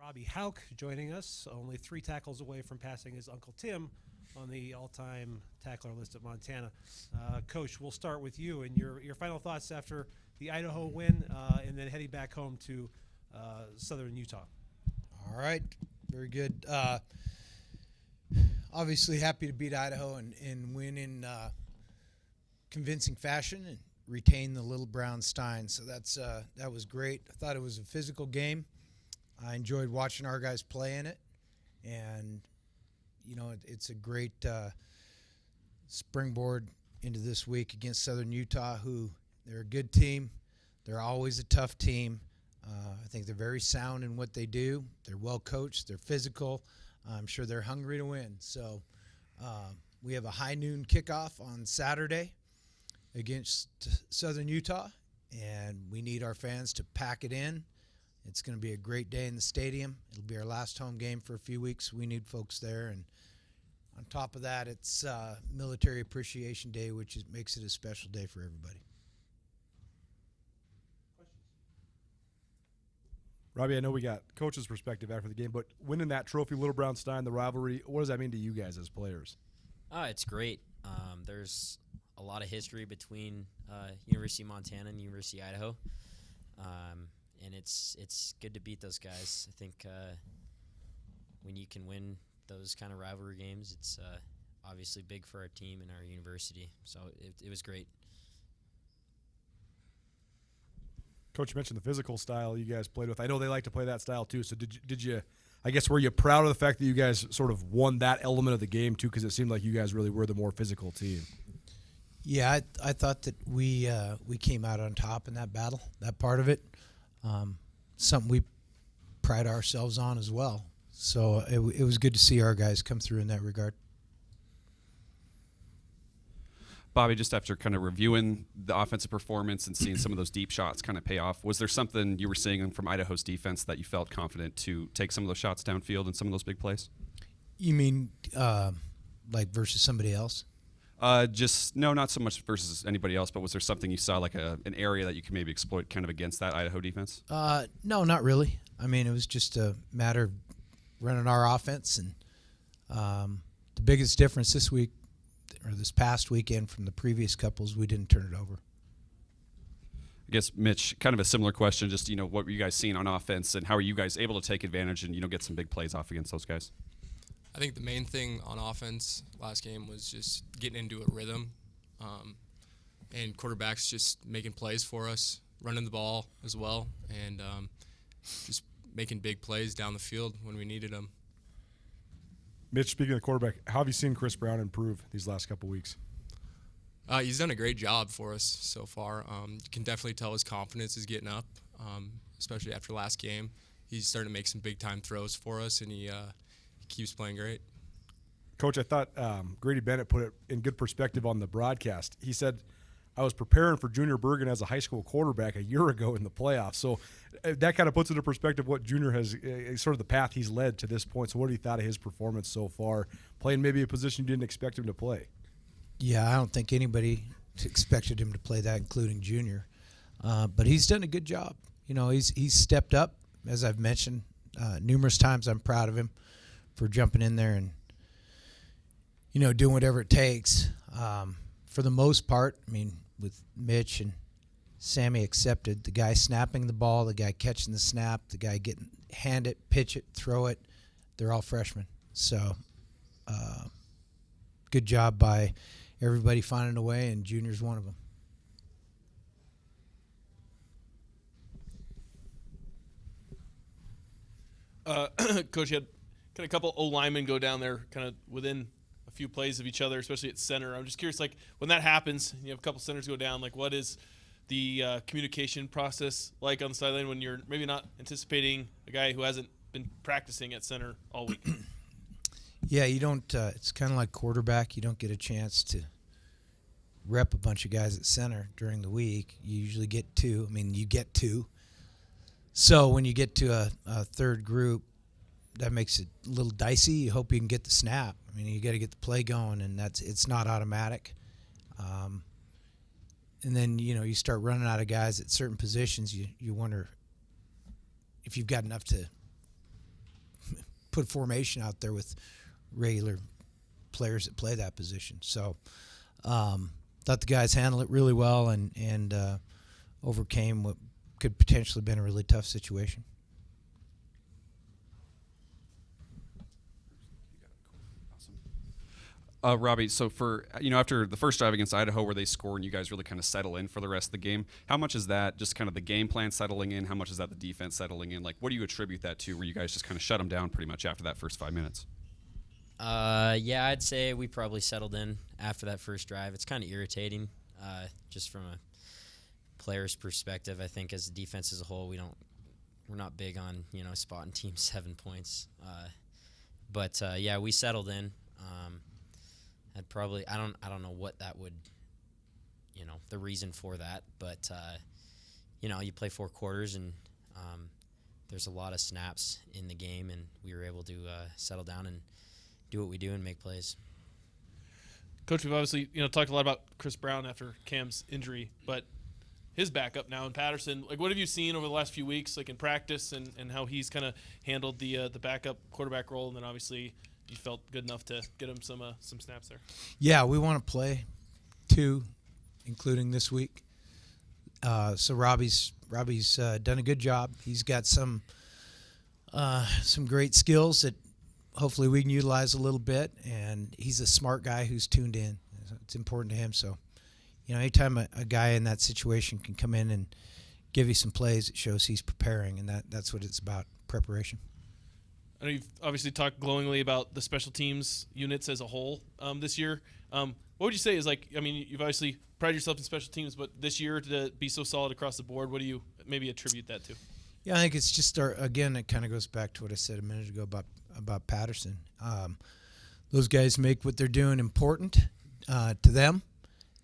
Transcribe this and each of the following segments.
Robbie Hauk joining us, only 3 tackles away from passing his Uncle Tim on the all-time tackler list at Montana. Coach, we'll start with you and your final thoughts after the Idaho win and then heading back home to southern Utah. All right, very good. Obviously happy to beat Idaho and win in convincing fashion and retain the Little Brown Stein. So that was great. I thought it was a physical game. I enjoyed watching our guys play in it, and it's a great springboard into this week against Southern Utah, who they're a good team. They're always a tough team. I think they're very sound in what they do. They're well coached. They're physical. I'm sure they're hungry to win. So we have a high noon kickoff on Saturday against Southern Utah, and we need our fans to pack it in. It's going to be a great day in the stadium. It'll be our last home game for a few weeks. We need folks there. And on top of that, it's Military Appreciation Day, which makes it a special day for everybody. Robbie, I know we got coach's perspective after the game, but winning that trophy, Little Brown Stein, the rivalry, what does that mean to you guys as players? It's great. There's a lot of history between University of Montana and University of Idaho. And it's good to beat those guys. I think when you can win those kind of rivalry games, it's obviously big for our team and our university. So it was great. Coach, you mentioned the physical style you guys played with. I know they like to play that style too. So did you? I guess were you proud of the fact that you guys sort of won that element of the game too? Because it seemed like you guys really were the more physical team. Yeah, I thought that we came out on top in that battle, that part of it. Something we pride ourselves on as well. So it was good to see our guys come through in that regard. Bobby, just after kind of reviewing the offensive performance and seeing some of those deep shots kind of pay off, was there something you were seeing from Idaho's defense that you felt confident to take some of those shots downfield and some of those big plays? You mean like versus somebody else? Not so much versus anybody else, but was there something you saw, like an area that you could maybe exploit kind of against that Idaho defense? No, not really. I mean, it was just a matter of running our offense, and the biggest difference this week or this past weekend from the previous couples, we didn't turn it over. I guess, Mitch, kind of a similar question, just, what were you guys seeing on offense, and how are you guys able to take advantage and, get some big plays off against those guys? I think the main thing on offense last game was just getting into a rhythm, and quarterbacks just making plays for us, running the ball as well, and just making big plays down the field when we needed them. Mitch, speaking of the quarterback, how have you seen Chris Brown improve these last couple weeks? He's done a great job for us so far. You can definitely tell his confidence is getting up, especially after last game. He's starting to make some big-time throws for us, and he keeps playing great. Coach, I thought Grady Bennett put it in good perspective on the broadcast. He said, I was preparing for Junior Bergen as a high school quarterback a year ago in the playoffs. So that kind of puts into perspective what Junior has, sort of the path he's led to this point. So what have you thought of his performance so far, playing maybe a position you didn't expect him to play? Yeah, I don't think anybody expected him to play that, including Junior. But he's done a good job. He's stepped up, as I've mentioned numerous times. I'm proud of him for jumping in there and, doing whatever it takes. For the most part, I mean, with Mitch and Sammy accepted, the guy snapping the ball, the guy catching the snap, the guy getting hand it, pitch it, throw it, they're all freshmen. So good job by everybody finding a way, and Junior's one of them. Coach, you had kind of a couple O-linemen go down there kind of within a few plays of each other, especially at center. I'm just curious, like, when that happens, you have a couple centers go down, like, what is the communication process like on the sideline when you're maybe not anticipating a guy who hasn't been practicing at center all week? Yeah, you don't it's kind of like quarterback. You don't get a chance to rep a bunch of guys at center during the week. You usually get two. I mean, you get two. So when you get to a third group, that makes it a little dicey. You hope you can get the snap. I mean, you got to get the play going, and it's not automatic. And then, you start running out of guys at certain positions. You wonder if you've got enough to put formation out there with regular players that play that position. So thought the guys handled it really well and overcame what could potentially have been a really tough situation. Robbie, so for after the first drive against Idaho where they score and you guys really kind of settle in for the rest of the game, how much is that just kind of the game plan settling in? How much is that the defense settling in? Like, what do you attribute that to where you guys just kind of shut them down pretty much after that first 5 minutes? Yeah, I'd say we probably settled in after that first drive. It's kind of irritating, just from a player's perspective. I think as a defense as a whole, we're not big on spotting teams 7 points. But yeah, we settled in. I don't know what that would, the reason for that, but you play 4 quarters and there's a lot of snaps in the game, and we were able to settle down and do what we do and make plays. Coach, we've obviously talked a lot about Chris Brown after Cam's injury, but his backup now in Patterson. Like, what have you seen over the last few weeks, like in practice, and how he's kind of handled the backup quarterback role, and then obviously you felt good enough to get him some snaps there. Yeah, we want to play 2, including this week. So Robbie's done a good job. He's got some great skills that hopefully we can utilize a little bit, and he's a smart guy who's tuned in. It's important to him. So, anytime a guy in that situation can come in and give you some plays, it shows he's preparing, and that's what it's about, preparation. I know you've obviously talked glowingly about the special teams units as a whole this year. What would you say is you've obviously prided yourself in special teams, but this year to be so solid across the board, what do you maybe attribute that to? Yeah, I think it's just again, it kind of goes back to what I said a minute ago about Patterson. Those guys make what they're doing important to them,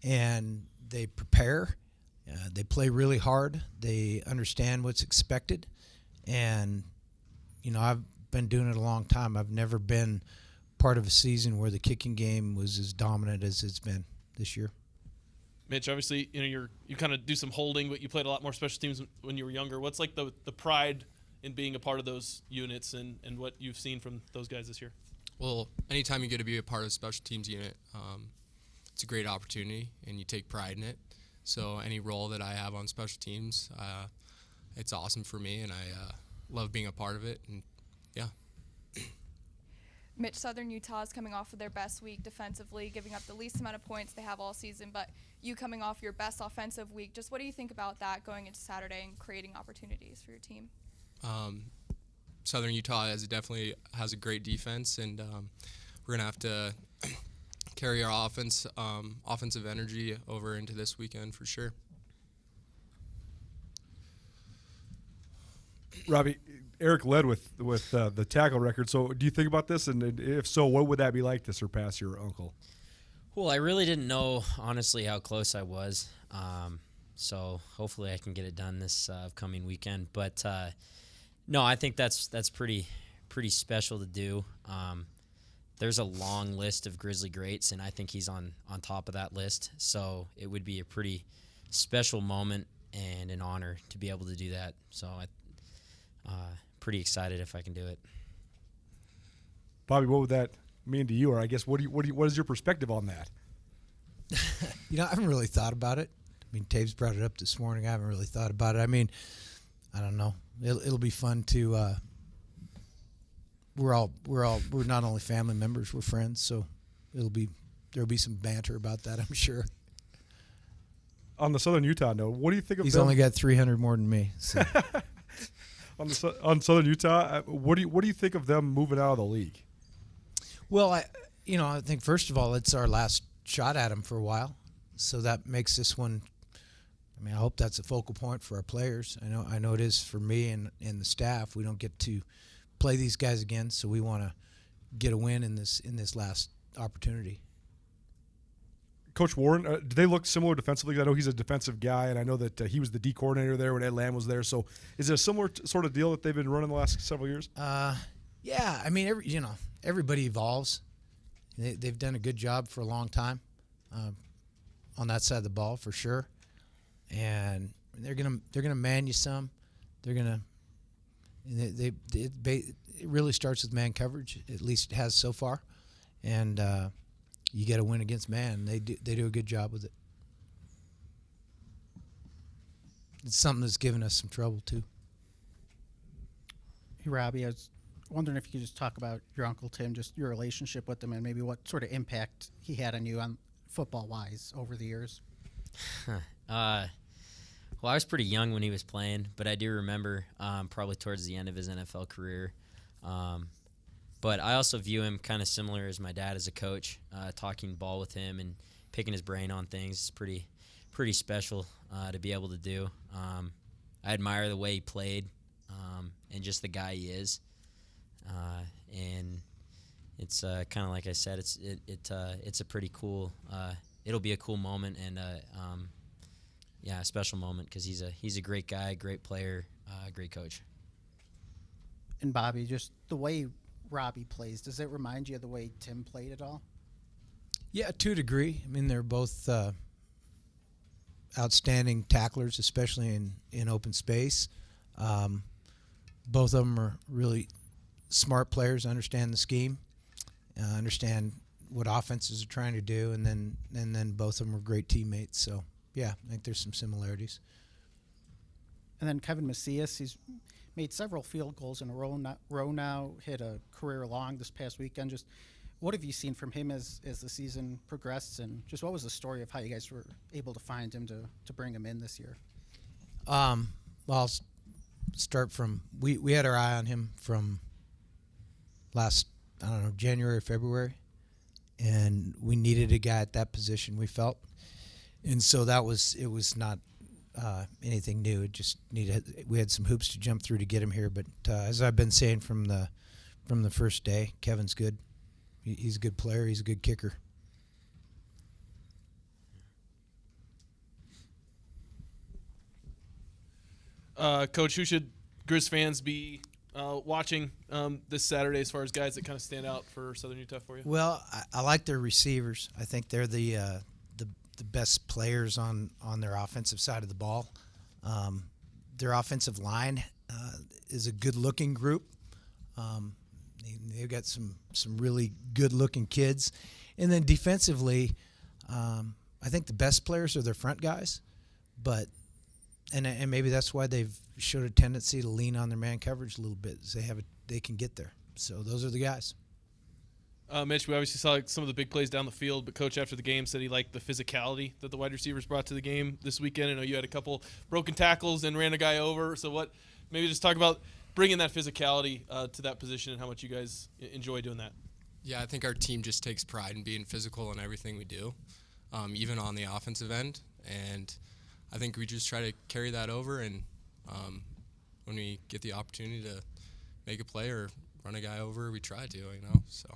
and they prepare. They play really hard. They understand what's expected, and I've been doing it a long time. I've never been part of a season where the kicking game was as dominant as it's been this year. Mitch, obviously, you kind of do some holding, but you played a lot more special teams when you were younger. What's like the pride in being a part of those units and what you've seen from those guys this year? Well, anytime you get to be a part of a special teams unit, it's a great opportunity, and you take pride in it. So any role that I have on special teams, it's awesome for me, and I love being a part of it. And yeah. Mitch, Southern Utah is coming off of their best week defensively, giving up the least amount of points they have all season, but you coming off your best offensive week. Just what do you think about that going into Saturday and creating opportunities for your team? Southern Utah definitely has a great defense, and we're going to have to carry our offensive energy over into this weekend for sure. Robbie, Eric led with the tackle record. So do you think about this? And if so, what would that be like to surpass your uncle? Well, I really didn't know, honestly, how close I was. So hopefully I can get it done this upcoming weekend. But no, I think that's pretty special to do. There's a long list of Grizzly greats, and I think he's on top of that list. So it would be a pretty special moment and an honor to be able to do that. So I'm pretty excited if I can do it. Bobby, what would that mean to you? Or I guess what is your perspective on that? I haven't really thought about it. I mean, Taves brought it up this morning. I haven't really thought about it. I mean, I don't know. It'll be fun to. We're not only family members, we're friends. So there'll be some banter about that, I'm sure. On the Southern Utah note, what do you think of? He's them? only got 300 more than me. So. on Southern Utah, what do you think of them moving out of the league? Well, I think first of all, it's our last shot at them for a while, so that makes this one. I mean, I hope that's a focal point for our players. I know it is for me and the staff. We don't get to play these guys again, so we want to get a win in this last opportunity. Coach Warren, do they look similar defensively? I know he's a defensive guy, and I know that he was the D coordinator there when Ed Lamb was there. So, is it a similar sort of deal that they've been running the last several years? Yeah. I mean, everybody evolves. They've done a good job for a long time on that side of the ball for sure, and they're gonna man you some. They're gonna And it really starts with man coverage. At least it has so far, and you get a win against man. They do a good job with it. It's something that's given us some trouble too. Hey, Robbie, I was wondering if you could just talk about your Uncle Tim, just your relationship with him, and maybe what sort of impact he had on you on football-wise over the years. Well, I was pretty young when he was playing, but I do remember probably towards the end of his NFL career. But I also view him kind of similar as my dad as a coach. Talking ball with him and picking his brain on things is pretty special to be able to do. I admire the way he played and just the guy he is. And it's kind of like I said, it's a pretty cool. It'll be a cool moment and a special moment because he's a great guy, great player, great coach. And Bobby, just the way Robbie plays, does it remind you of the way Tim played at all? Yeah, to a degree. I mean, they're both outstanding tacklers, especially in open space. Both of them are really smart players, understand the scheme, understand what offenses are trying to do, and then both of them are great teammates. So, yeah, I think there's some similarities. And then Kevin Macias, he's made several field goals in a row now, hit a career long this past weekend. Just what have you seen from him as the season progressed, and just what was the story of how you guys were able to find him to bring him in this year? Well, I'll start from we had our eye on him from last, January, February, and we needed a guy at that position, we felt. And so it was not anything new. It just we had some hoops to jump through to get him here. But as I've been saying from the first day, Kevin's good. He's a good player. He's a good kicker. Coach, who should Grizz fans be watching this Saturday as far as guys that kind of stand out for Southern Utah for you? Well, I like their receivers. I think they're the best players on their offensive side of the ball. Their offensive line is a good-looking group. They've got some really good-looking kids. And then defensively, I think the best players are their front guys. But and maybe that's why they've showed a tendency to lean on their man coverage a little bit. They can get there. So those are the guys. Mitch, we obviously saw some of the big plays down the field, but Coach after the game said he liked the physicality that the wide receivers brought to the game this weekend. I know you had a couple broken tackles and ran a guy over. So maybe just talk about bringing that physicality to that position and how much you guys enjoy doing that. Yeah, I think our team just takes pride in being physical in everything we do, even on the offensive end. And I think we just try to carry that over, and when we get the opportunity to make a play or run a guy over, we try to, so.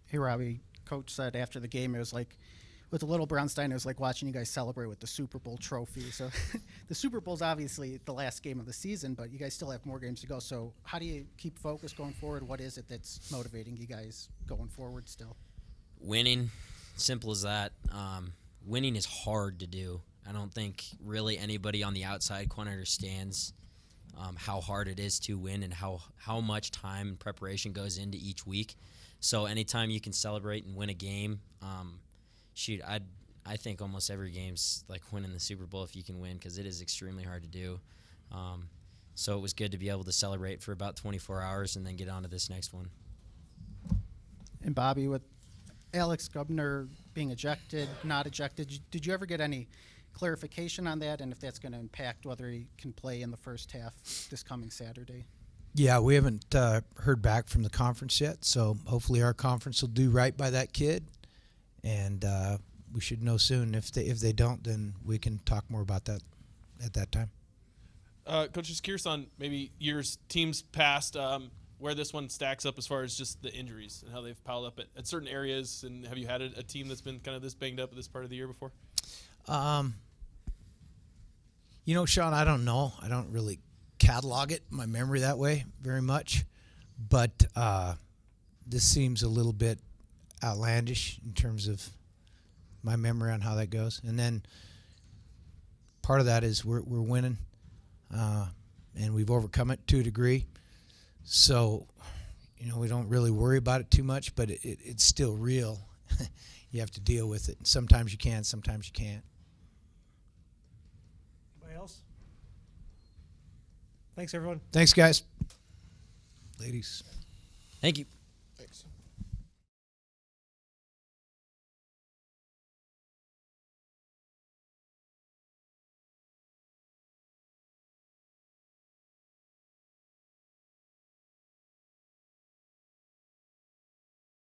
Hey, Robbie, Coach said after the game, it was like, with the little Brownstein, it was like watching you guys celebrate with the Super Bowl trophy. So the Super Bowl's obviously the last game of the season, but you guys still have more games to go. So how do you keep focus going forward? What is it that's motivating you guys going forward still? Winning, simple as that. Winning is hard to do. I don't think really anybody on the outside quite understands how hard it is to win and how much time and preparation goes into each week. So anytime you can celebrate and win a game, I think almost every game's like winning the Super Bowl if you can win, because it is extremely hard to do. So it was good to be able to celebrate for about 24 hours and then get on to this next one. And Bobby, with Alex Gubner being ejected, not ejected, did you ever get any clarification on that, and if that's going to impact whether he can play in the first half this coming Saturday? Yeah, we haven't heard back from the conference yet, so hopefully our conference will do right by that kid, and we should know soon. If they don't, then we can talk more about that at that time. Coach, just curious on maybe teams past, where this one stacks up as far as just the injuries and how they've piled up at certain areas, and have you had a team that's been kind of this banged up at this part of the year before? Sean, I don't know. I don't really catalog it in my memory that way very much, but this seems a little bit outlandish in terms of my memory on how that goes. And then part of that is we're winning, and we've overcome it to a degree. So, we don't really worry about it too much, but it's still real. You have to deal with it. Sometimes you can, sometimes you can't. Anybody else? Thanks, everyone. Thanks, guys. Ladies. Thank you.